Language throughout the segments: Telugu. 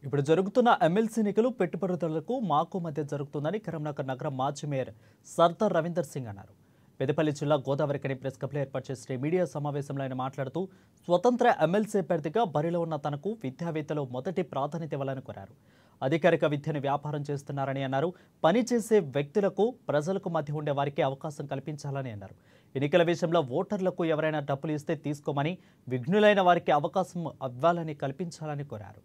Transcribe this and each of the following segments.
ఇప్పుడు జరుగుతున్న ఎమ్మెల్సీ ఎన్నికలు పెట్టుబడిదారులకు మాకు మధ్య జరుగుతుందని కరీంనగర్ నగర మాజీ మేయర్ సర్దార్ రవీందర్ సింగ్ అన్నారు. పెద్దపల్లి జిల్లా గోదావరికని ప్రెస్ క్లబ్లో ఏర్పాటు చేసిన మీడియా సమావేశంలో ఆయన మాట్లాడుతూ స్వతంత్ర ఎమ్మెల్సీ అభ్యర్థిగా బరిలో ఉన్న తనకు విద్యావేత్తలు మొదటి ప్రాధాన్యత ఇవ్వాలని కోరారు. అధికారిక విద్యను వ్యాపారం చేస్తున్నారని అన్నారు. పనిచేసే వ్యక్తులకు ప్రజలకు మధ్య ఉండే వారికి అవకాశం కల్పించాలని అన్నారు. ఎన్నికల విషయంలో ఓటర్లకు ఎవరైనా డబ్బులు ఇస్తే తీసుకోమని, విఘ్నులైన వారికి అవకాశం ఇవ్వాలని కల్పించాలని కోరారు.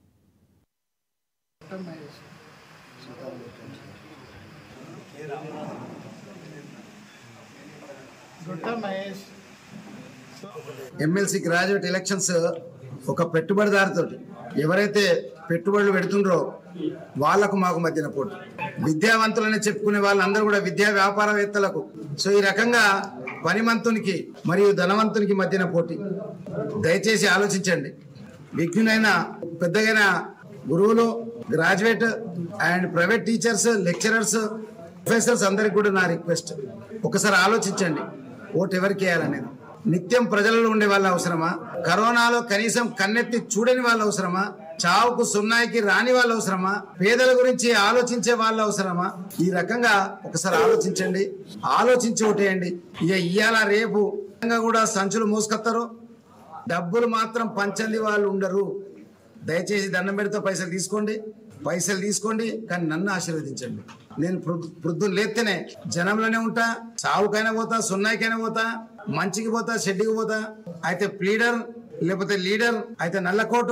ఎమ్మెల్సీ గ్రాడ్యుయేట్ ఎలక్షన్స్ ఒక పెట్టుబడిదారుతో ఎవరైతే పెట్టుబడులు పెడుతుండ్రో వాళ్లకు మాకు మధ్యన పోటీ. విద్యావంతులని చెప్పుకునే వాళ్ళందరూ కూడా విద్యా వ్యాపారవేత్తలకు. సో ఈ రకంగా పనిమంతునికి మరియు ధనవంతునికి మధ్యన పోటీ. దయచేసి ఆలోచించండి. విజ్ఞునైన పెద్దగైన గురువులు, graduate and private teachers, lecturers, professors అందరికి కూడా నా రిక్వెస్ట్, ఒకసారి ఆలోచించండి ఓటు ఎవరికి వేయాలనేది. నిత్యం ప్రజలలో ఉండే వాళ్ళ అవసరమా? కరోనాలో కనీసం కన్నెత్తి చూడని వాళ్ళ అవసరమా? చావుకు సున్నాయికి రాని వాళ్ళ అవసరమా? పేదల గురించి ఆలోచించే వాళ్ళ అవసరమా? ఈ రకంగా ఒకసారి ఆలోచించండి, ఆలోచించి ఓటేయండి. ఇవాళ రేపు కూడా సంచులు మోసుకొస్తారు, డబ్బులు మాత్రం పంచంది వాళ్ళు ఉండరు. దయచేసి దండం పెడితే పైసలు తీసుకోండి, కానీ నన్ను ఆశీర్వదించండి. నేను ప్రొద్దున లేస్తేనే జనంలోనే ఉంటా, చావుకైనా పోతా, సున్నాయికైనా పోతా, మంచికి పోతా, షెడ్డికి పోతా. అయితే ప్లీడర్ లేకపోతే లీడర్ అయితే నల్లకోట